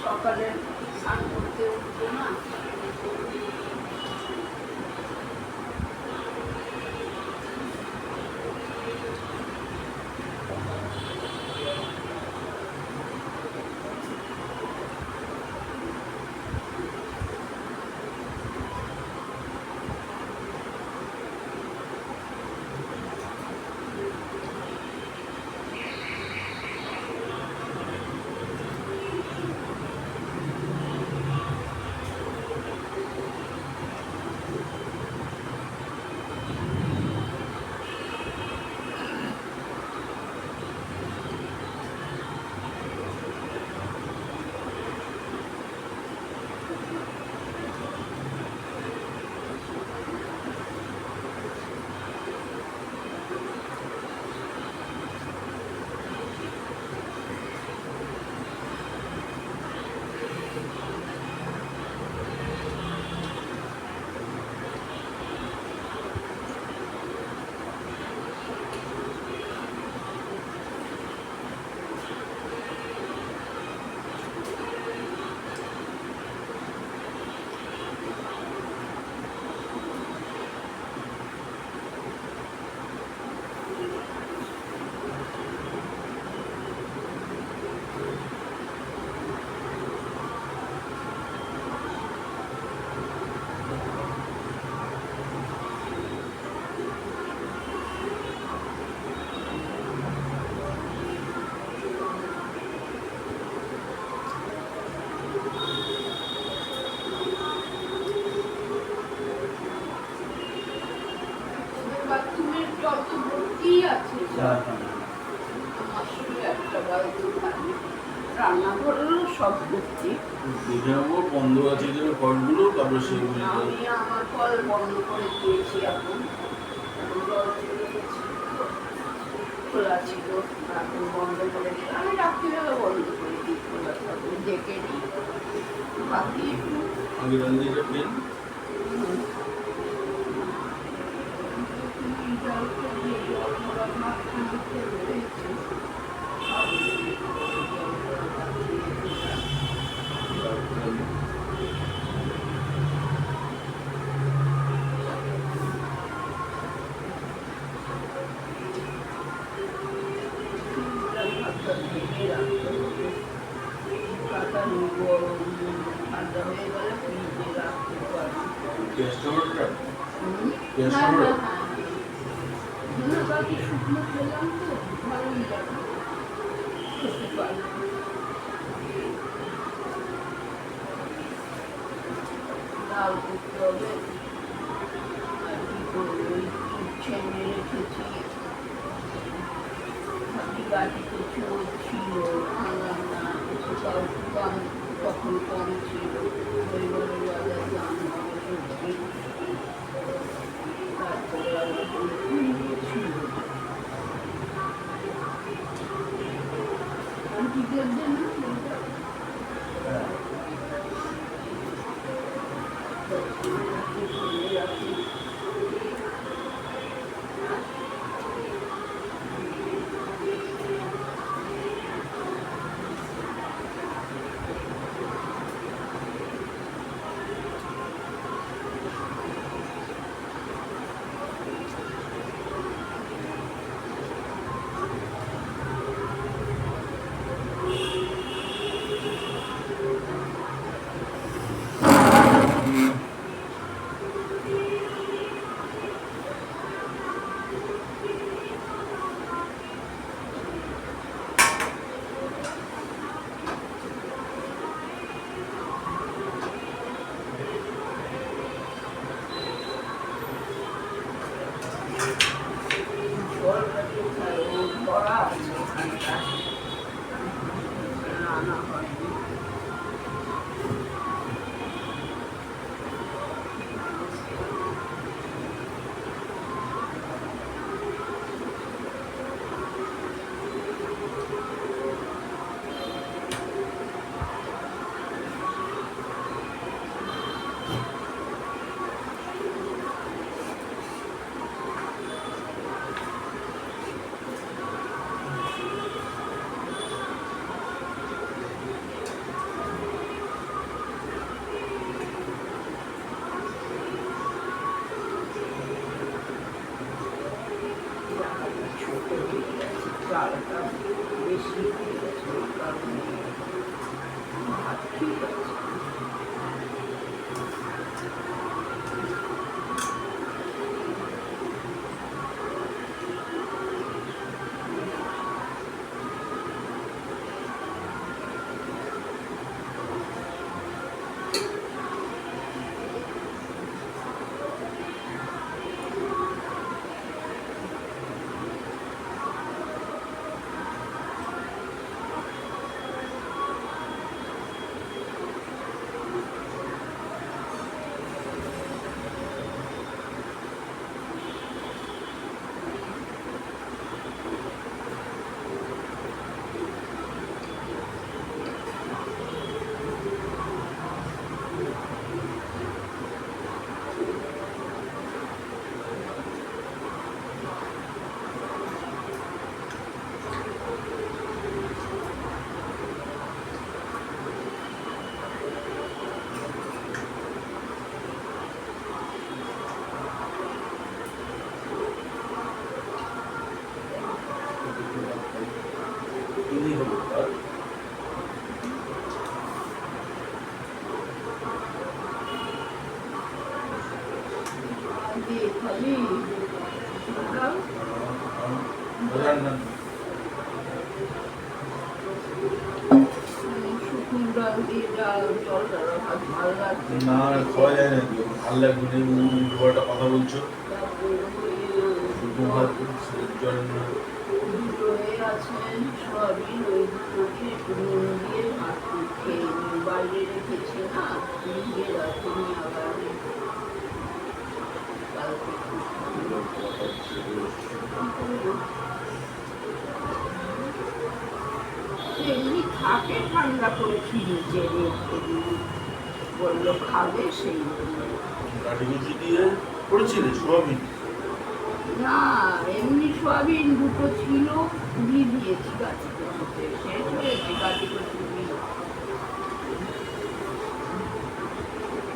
সকালে স্নান করতে উঠবো না। বাথরুমের জল তো ভর্তি আছে, রান্নাঘরেরও সব ভর্তি। বন্ধ আছে কলগুলো, তারপরে সেগুলো আমি আমার কল বন্ধ করে দিয়েছি, এখন জল চলে গেছে, খোলা ছিল এখন বন্ধ করে দিই। আমি রাত্রিবেলা বন্ধ করে দিই, খোলা থাকলে ডেকে দিই। বাকি একটু শুকনো খেলাম তো ভালোই লাগে, খেতে পারি। ডাল করতে হবে, আর কি করবো, উচ্ছে এনে রেখেছি, বাটিতে চোর ছিল, আনলাম না, কোথাও দাম তখন কম ছিল, পরিবারের বাজার দাম হবে সবজি, তারপরে আবার ছিল আন্টিদের দেন ডালটা বেশি হয়ে গেছে, ওই কারণে ভাত ঠিক আছে। চিনি হলো তার দিয়ে খালি ডাল রান্না শুকনো ডাল দিয়ে ডাল জল দ্বারা ভাত ভালো লাগছে না খাওয়া যায় না, ভালো লাগবে না। একটা কথা বলছো, তারপরে শুধু ভাত জল না। দুটো আছে সয়াবিন, ওই দুটো দিয়ে একটু নুন দিয়ে ভাত খেয়ে বাইরে রেখেছি না, দিয়ে রাখিনি আবার কালকে এমনি থাকে ঠান্ডা করে ফ্রিজে রেখে দিই, বললো খাবে সেই জন্য। কাঠি কুচি দিয়ে করেছিলে সোয়াবিন? না এমনি সয়াবিন দুটো ছিল, দিয়ে দিয়েছি গাছি করতে, শেষ হয়েছে গাছি করতে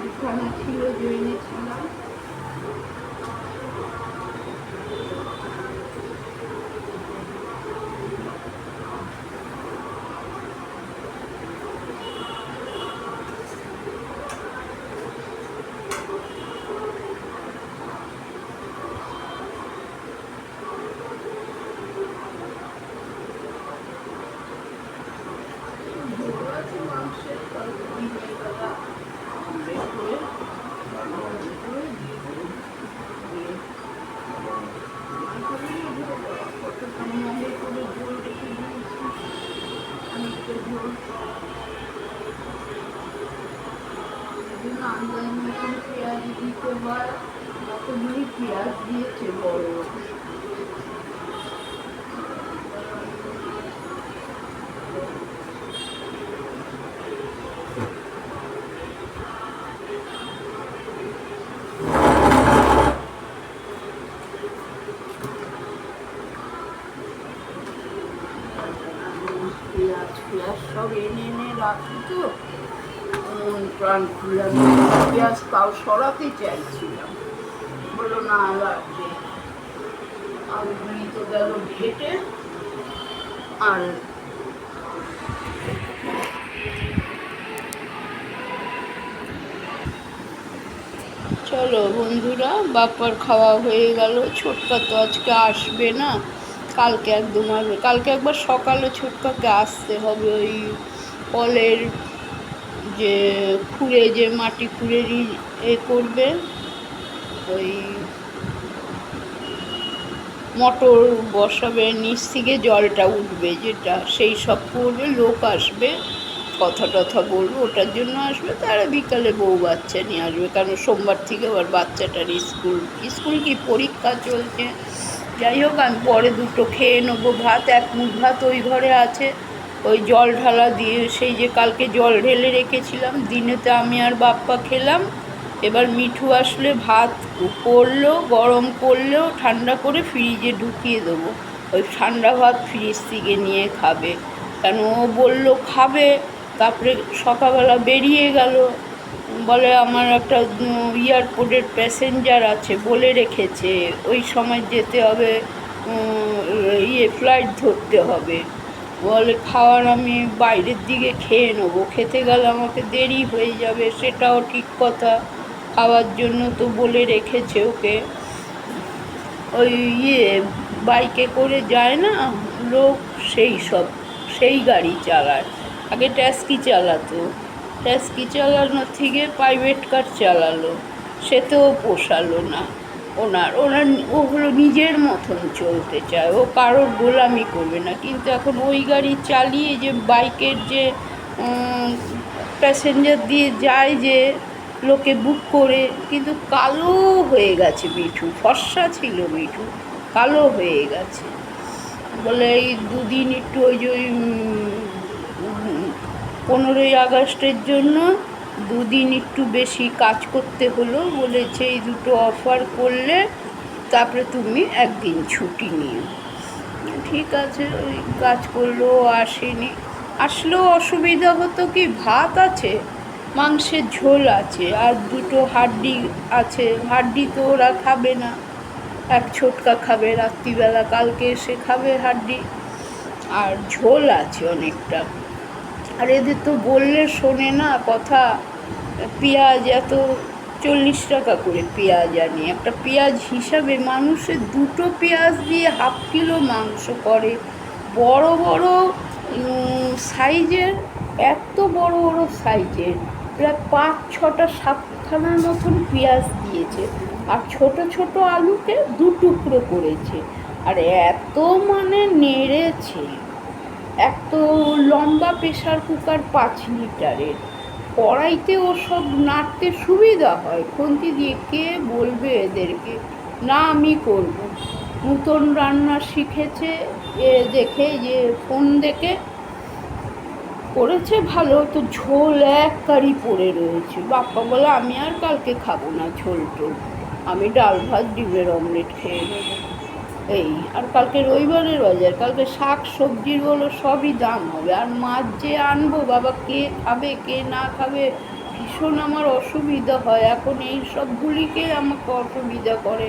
এখানে ছিল যে এনেছিলাম। মাংসের দিনের বেলা অমলেট করে পেঁয়াজ দিতে হয়, কতগুলি পেঁয়াজ দিয়েছে বড়। পেঁয়াজ সব এনে রাখি তো, প্রাণ খুলে পেঁয়াজ তাও সরাতে চাইছিলাম, বললো না লাগবে। আলুগুলি তো গেল ঘেটে। আর চলো বন্ধুরা, বাপ্পার খাওয়া হয়ে গেল। ছোটকা তো আজকে আসবে না, কালকে একদম আসবে। কালকে একবার সকালে ছোটকাকে আসতে হবে, ওই কলের যে খুঁড়ে, যে মাটি খুঁড়ে করবে, ওই মোটর বসাবে, নিচ থেকে জলটা উঠবে, যেটা সেই সব করবে, লোক আসবে, কথা টথা বলবো, ওটার জন্য আসবে। তারা বিকালে বউ বাচ্চা নিয়ে আসবে, কারণ সোমবার থেকে আবার বাচ্চাটার স্কুল কি পরীক্ষা চলছে। যাই হোক, আমি পরে দুটো খেয়ে নেবো ভাত, এক মুঠ ভাত ওই ঘরে আছে, ওই জল ঢালা দিয়ে, সেই যে কালকে জল ঢেলে রেখেছিলাম, দিনেতে আমি আর বাপ্পা খেলাম। এবার মিঠু আসলে ভাত করলো, গরম করলেও ঠান্ডা করে ফ্রিজে ঢুকিয়ে দেবো, ওই ঠান্ডা ভাত ফ্রিজ থেকে নিয়ে খাবে। কেন ও বললো খাবে, তারপরে সকালবেলা বেরিয়ে গেল, বলে আমার একটা এয়ারপোর্টের প্যাসেঞ্জার আছে, বলে রেখেছে ওই সময় যেতে হবে, ফ্লাইট ধরতে হবে। বলে খাওয়ার আমি বাইরের দিকে খেয়ে নেবো, খেতে গেলে আমাকে দেরি হয়ে যাবে, সেটাও ঠিক কথা। খাওয়ার জন্য তো বলে রেখেছে ওকে। ওই বাইকে করে যায় না লোক, সেই গাড়ি চালায়। আগে ট্যাক্সি চালাতো, ট্যাক্সি চালানোর থেকে প্রাইভেট কার চালালো, সেতেও পোষালো না ওনার। ও হলো নিজের মতন চলতে চায়, ও কারোর গোলামি করবে না। কিন্তু এখন ওই গাড়ি চালিয়ে যে বাইকের যে প্যাসেঞ্জার দিয়ে যায়, যে লোকে বুক করে, কিন্তু কালো হয়ে গেছে মিঠু। ফর্সা ছিল মিঠু, কালো হয়ে গেছে। বলে এই দুদিন একটু ওই যে 15ই আগস্টের জন্য দুদিন একটু বেশি কাজ করতে হলো। বলেছে এই দুটো অফার করলে তারপরে তুমি একদিন ছুটি নিও। ঠিক আছে, ওই কাজ করলেও আসেনি। আসলেও অসুবিধা হতো কি, ভাত আছে, মাংসের ঝোল আছে, আর দুটো হাড্ডি আছে। হাড্ডি তো ওরা খাবে না, এক ছোটকা খাবে রাত্রিবেলা, কালকে এসে খাবে হাড্ডি। আর ঝোল আছে অনেকটা। আর এদের তো বললে শোনে না কথা। পেঁয়াজ এত 40 টাকা করে পেঁয়াজ আনি, একটা পেঁয়াজ হিসাবে মানুষের দুটো পেঁয়াজ দিয়ে হাফ কিলো মাংস করে। বড় বড় সাইজের, এত বড় বড় সাইজের, প্রায় 5-6টা 7খানার মতন পেঁয়াজ দিয়েছে। আর ছোট ছোট আলুকে 2 টুকরো করেছে। আর এত মানে নেড়েছে। এক তো লম্বা প্রেশার কুকার 5 লিটারের, কড়াইতে ওসব নাড়তে সুবিধা হয়, খুন্তি দিয়ে। কে বলবে এদেরকে না আমি করব? নতুন রান্না শিখেছে দেখে, যে ফোন দেখে করেছে ভালো। তো ঝোল এক কারি পড়ে রয়েছে। বাপ্পা বলে আমি আর কালকে খাবো না ঝোল টোল, আমি ডাল ভাত ডিমের অমলেট খেয়ে নেবো। এই, আর কালকে রবিবারের বাজার, কালকে শাক সবজির বলো সবই দাম হবে। আর মাছ যে আনবো, বাবা কে খাবে কে না খাবে, ভীষণ আমার অসুবিধা হয়। এখন এই সবগুলিকে আমাকে অসুবিধা করে।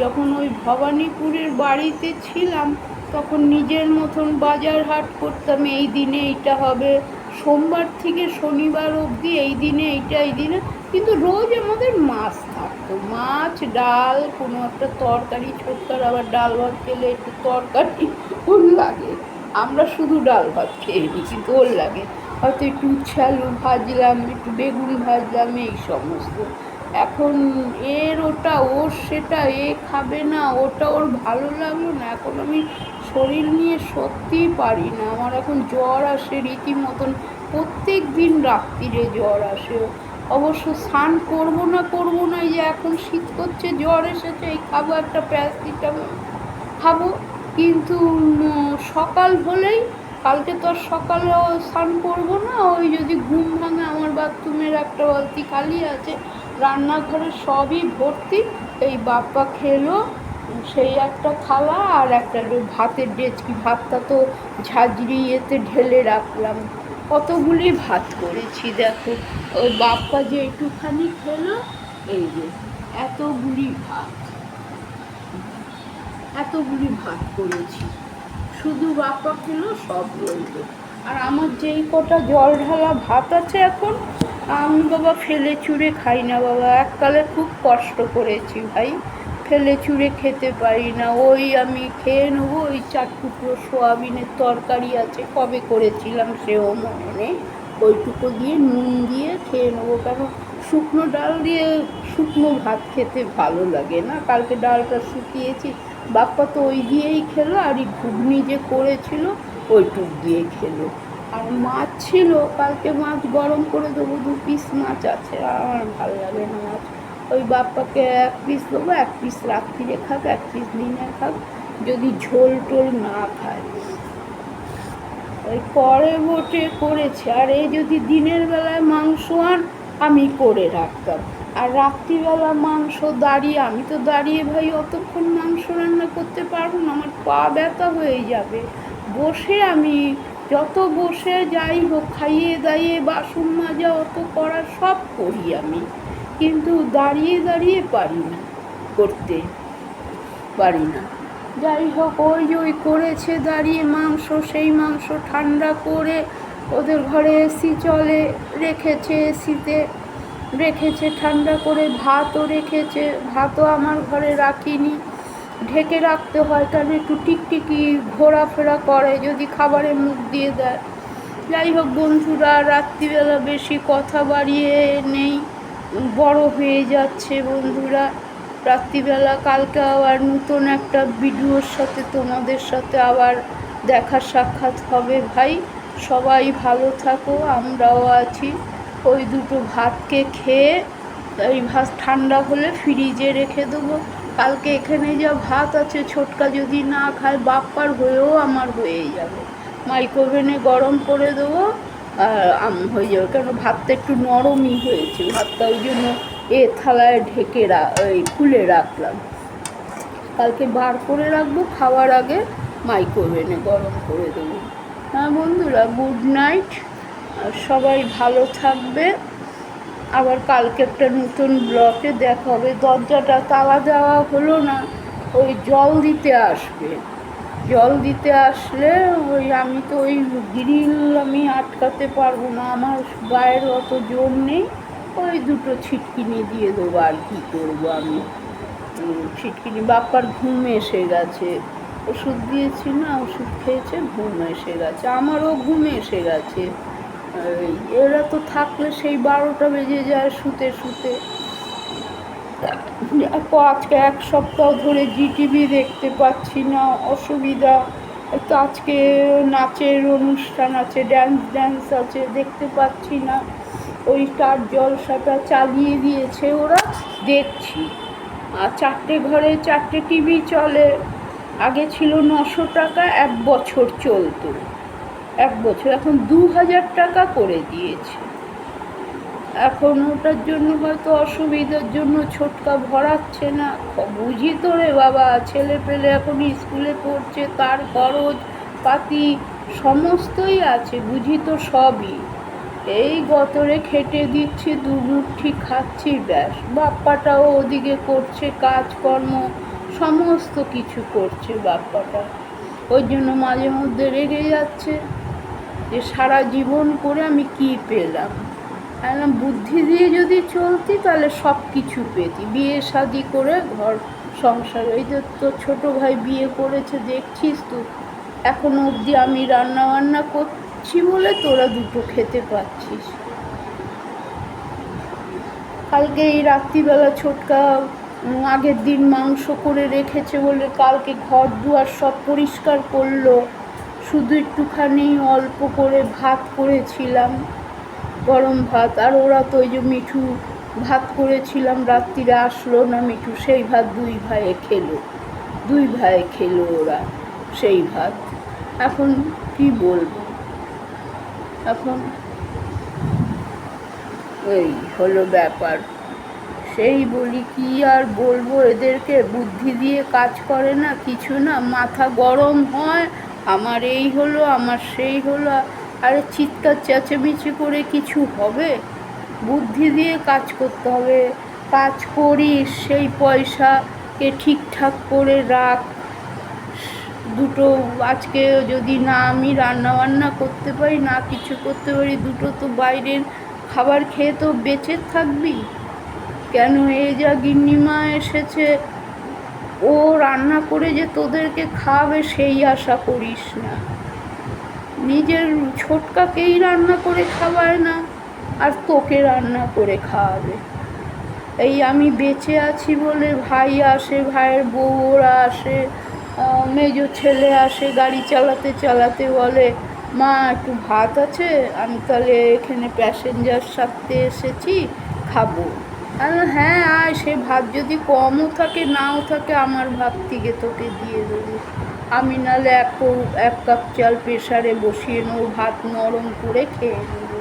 যখন ওই ভবানীপুরের বাড়িতে ছিলাম তখন নিজের মতন বাজার হাট করতাম। এই দিনে এইটা হবে, সোমবার থেকে শনিবার অবধি এই দিনে এইটা, এই দিনে। কিন্তু রোজ আমাদের মাছ থাকতো, মাছ ডাল, কোনো একটা তরকারি। ছোটকার আবার ডাল ভাত খেলে একটু তরকারি ওর লাগে। আমরা শুধু ডাল ভাত খেয়ে নিই, কিন্তু ওর লাগে। হয়তো একটু উচ্ছে আলু ভাজলাম, একটু বেগুন ভাজলাম, এই সমস্ত। এখন এর ওটা, ওর সেটা, এ খাবে না, ওটা ওর ভালো লাগলো না। এখন আমি শরীর নিয়ে সত্যিই পারি না। আমার এখন জ্বর আসে রীতিমতন, প্রত্যেক দিন রাত্রিরে জ্বর আসে। অবশ্য স্নান করবো না, এই যে এখন শীত করছে, জ্বর এসেছে, এই খাবো একটা প্যারাসিটামল খাবো। কিন্তু সকাল হলেই, কালকে তো আর সকালেও স্নান করবো না। ওই যদি ঘুম ভাঙে, আমার বাথরুমের একটা বালতি খালি আছে, রান্নাঘরে সবই ভর্তি। এই বাপ্পা খেলো সেই একটা থালা, আর একটা ভাতের ডেচকি, ভাতটা তো ঝাঁঝরি এতে ঢেলে রাখলাম। কতগুলি ভাত করেছি দেখো। ওই বাপ্পা যে একটুখানি খেলো, এই যে এতগুলি ভাত করেছি, শুধু বাপ্পা খেলো, সব রইল। আর আমার যেই কটা জল ঢালা ভাত আছে এখন, আমি বাবা ফেলে চুরে খাই না বাবা। এককালে খুব কষ্ট করেছি ভাই, ফেলে চুরে খেতে পারি না। ওই আমি খেয়ে নেবো। ওই 4 টুকরো সোয়াবিনের তরকারি আছে, কবে করেছিলাম সেও মনে নেই, ওইটুকু দিয়ে নুন দিয়ে খেয়ে নেবো। কেন শুকনো ডাল দিয়ে শুকনো ভাত খেতে ভালো লাগে না। কালকে ডালটা শুকিয়েছি, বাপ্পা তো ওই দিয়েই খেলো। আর এই ঘুগনি যে করেছিল ওইটুক দিয়ে খেলো। আর মাছ ছিল, কালকে মাছ গরম করে দেবো, 2 পিস মাছ আছে। আমার ভালো লাগে না মাছ। ওই বাপ্পাকে 1 পিস দেবো, 1 পিস রাত্রিরে খাক, 1 পিস দিনে খাক, যদি ঝোল টোল না খায়। ওই পরে বটে করেছে। আর এই যদি দিনের বেলায় মাংস আন, আমি করে রাখতাম। আর রাত্রিবেলা মাংস দাঁড়িয়ে, আমি তো দাঁড়িয়ে ভাই অতক্ষণ মাংস রান্না করতে পারবো না, আমার পা ব্যথা হয়ে যাবে। বসে আমি যত বসে যাই হোক, খাইয়ে দাইয়ে বাসন মাজা অত করা সব করি আমি, কিন্তু দাঁড়িয়ে দাঁড়িয়ে পারি না, করতে পারি না। যাই হোক, ওই যে ওই করেছে দাঁড়িয়ে মাংস, সেই মাংস ঠান্ডা করে ওদের ঘরে এসি চলে, রেখেছে, এসিতে রেখেছে ঠান্ডা করে। ভাতও রেখেছে, ভাতও আমার ঘরে রাখিনি, ঢেকে রাখতে হয়, কারণ একটু টিকটিকি ঘোরাফেরা করে যদি খাবারে মুখ দিয়ে দেয়। যাই হোক বন্ধুরা, রাত্রিবেলা বেশি কথা বাড়িয়ে নেই, বড় হয়ে যাচ্ছে বন্ধুরা রাত্রিবেলা। কালকে আবার নতুন একটা ভিডিওর সাথে তোমাদের সাথে আবার দেখা সাক্ষাৎ হবে ভাই। সবাই ভালো থাকো, আমরাও আছি। ওই দুটো ভাতকে খেয়ে, এই ভাত ঠান্ডা হলে ফ্রিজে রেখে দেবো। কালকে এখানে যা ভাত আছে, ছোটকা যদি না খায় বাপ্পার হয়েও আমার হয়ে যাবে। মাইক্রোওভেনে গরম করে দেবো আর হয়ে যাবে, কেন ভাতটা একটু নরমই হয়েছে। ভাতটা ওই জন্য থালায় ঢেকে খুলে রাখলাম, কালকে বার করে রাখবো, খাওয়ার আগে মাইক্রোওভেনে গরম করে দেবো। হ্যাঁ বন্ধুরা, গুড নাইট, সবাই ভালো থাকবে। আবার কালকে একটা নতুন ব্লগে দেখা হবে। দরজাটা তালা দেওয়া হলো না, ওই জল দিতে আসবে, জল দিতে আসলে আমি তো ওই গ্রিল আমি আটকাতে পারবো না, আমার গায়ের অত জোর নেই। ওই দুটো ছিটকিনি দিয়ে দেবো, আর কী করবো আমি। ছিটকিনি, বাপ্পার ঘুম এসে গেছে, ওষুধ দিয়েছি না, ওষুধ খেয়েছে, ঘুম এসে গেছে, আমারও ঘুম এসে গেছে। এরা তো থাকলে সেই 12টা বেজে যায় শুতে শুতে। আজকে 1 সপ্তাহ ধরে জিটিভি দেখতে পাচ্ছি না, অসুবিধা। তো আজকে নাচের অনুষ্ঠান আছে, ড্যান্স আছে, দেখতে পাচ্ছি না। ওই স্টার জলসাটা চালিয়ে দিয়েছে ওরা, দেখছি। আর 4টে ঘরে 4টে টিভি চলে। আগে ছিল 900 টাকা, 1 বছর চলতো, 1 বছর, এখন 2000 টাকা করে দিয়েছে। এখন ওটার জন্য হয়তো অসুবিধার জন্য ছোটকা ভরাচ্ছে না। বুঝি তো রে বাবা, ছেলে পেলে এখন স্কুলে পড়ছে, তার খরচ পাতি সমস্তই আছে, বুঝি তো সবই। এই গতরে খেটে দিচ্ছি, 2 মুঠি খাচ্ছি, ব্যাস। বাপ্পাটাও ওদিকে করছে কাজকর্ম, সমস্ত কিছু করছে বাপ্পাটা। ওই জন্য মাঝে মধ্যে রেগে যাচ্ছে যে সারা জীবন করে আমি কি পেলাম। একদম বুদ্ধি দিয়ে যদি চলতি তাহলে সব কিছু পেতি। বিয়ে শাদি করে ঘর সংসার, এই যে তোর ছোটো ভাই বিয়ে করেছে দেখছিস তো, এখনো অবধি আমি রান্না বান্না করছি বলে তোরা দুটো খেতে পাচ্ছিস। কালকে এই রাত্রিবেলা ছোটকা আগের দিন মাংস করে রেখেছে বলে কালকে ঘর দুয়ার সব পরিষ্কার করলো। শুধু একটুখানি অল্প করে ভাত করেছিলাম, গরম ভাত। আর ওরা তো ওই যে মিঠু ভাত করেছিলাম রাত্রিরে, আসলো না মিঠু, সেই ভাত 2 ভাইয়ে খেলো, 2 ভাইয়ে খেলো ওরা সেই ভাত। এখন কি বলবো, এখন এই হলো ব্যাপার। সেই বলি কি আর বলবো, এদেরকে বুদ্ধি দিয়ে কাজ করে না, কিছু না, মাথা গরম হয়, আমার এই হলো, আমার সেই হলো। আরে চিৎকার চেঁচামেচি করে কিছু হবে? বুদ্ধি দিয়ে কাজ করতে হবে। কাজ করিস, সেই পয়সাকে ঠিকঠাক করে রাখ। দুটো আজকে যদি না আমি রান্নাবান্না করতে পারি, না কিছু করতে পারি, দুটো তো বাইরের খাবার খেয়ে তো বেঁচে থাকবি কেন? এই যা গিন্নিমা এসেছে, ও রান্না করে যে তোদেরকে খাওয়াবে সেই আশা করিস না। নিজের ছোটকাকেই রান্না করে খাওয়ায় না, আর তোকে রান্না করে খাওয়াবে। এই আমি বেঁচে আছি বলে ভাই আসে, ভাইয়ের বউ ওরা আসে, মেজো ছেলে আসে, গাড়ি চালাতে চালাতে বলে, মা একটু ভাত আছে, আমি তাহলে এখানে প্যাসেঞ্জার সাথে এসেছি, খাবো। হ্যাঁ আয়, সে ভাত যদি কমও থাকে নাও থাকে, আমার ভাত থেকে তোকে দিয়ে দেবো। আমি নাহলে 1 কাপ চাল প্রেসারে বসিয়ে নেবো, ভাত নরম করে খেয়ে নেবো।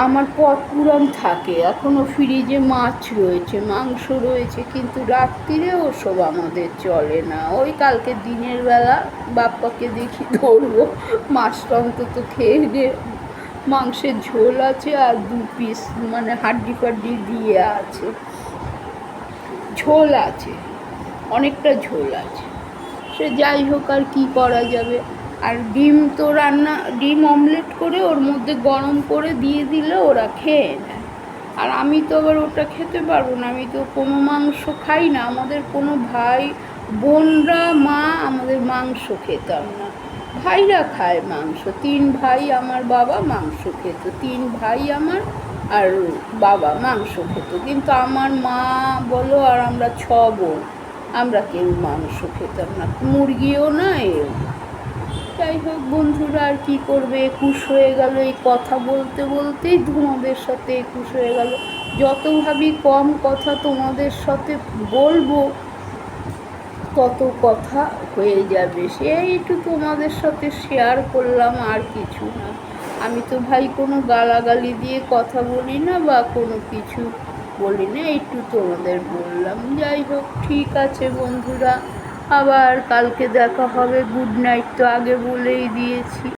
আমার পথ পুরাণ থাকে, এখনও ফ্রিজে মাছ রয়েছে, মাংস রয়েছে, কিন্তু রাত্রিরে ওসব আমাদের চলে না। ওই কালকে দিনের বেলা বাপ্পাকে দেখি ধরবো, মাছটা অন্তত খেয়ে নে, মাংসের ঝোল আছে আর 2 পিস মানে হাড্ডি ফাড্ডি দিয়ে আছে, ঝোল আছে, অনেকটা ঝোল আছে। সে যাই হোক, আর কি করা যাবে। আর ডিম তো ডিম অমলেট করে ওর মধ্যে গরম করে দিয়ে দিলে ওরা খেয়ে নেয়। আর আমি তো আবার ওটা খেতে পারবো না, আমি তো কোনো মাংস খাই না। আমাদের কোনো ভাই বোনরা, মা আমাদের মাংস খেতাম না। ভাইরা খায় মাংস, 3 ভাই, আমার বাবা মাংস খেত, 3 ভাই আমার, আর বাবা মাংস খেত। কিন্তু আমার মা বলো আর আমরা 6 বোন, আমরা কেউ মাংস খেতাম না, মুরগিও না এও। যাই হোক বন্ধুরা, আর কি করবে, 21 হয়ে গেল। এই কথা বলতে বলতেই তোমাদের সাথে 21 হয়ে গেল। যত ভাবি কম কথা তোমাদের সাথে বলবো, তত কথা হয়ে যাবে। সেইটু তোমাদের সাথে শেয়ার করলাম, আর কিছু না। আমি তো ভাই কোনো গালাগালি দিয়ে কথা বলি না বা কোনো কিছু বলি না, একটু তোমাদের বললাম। যাই হোক, ঠিক আছে বন্ধুরা, আবার কালকে দেখা হবে। গুড নাইট তো আগে বলেই দিয়েছি।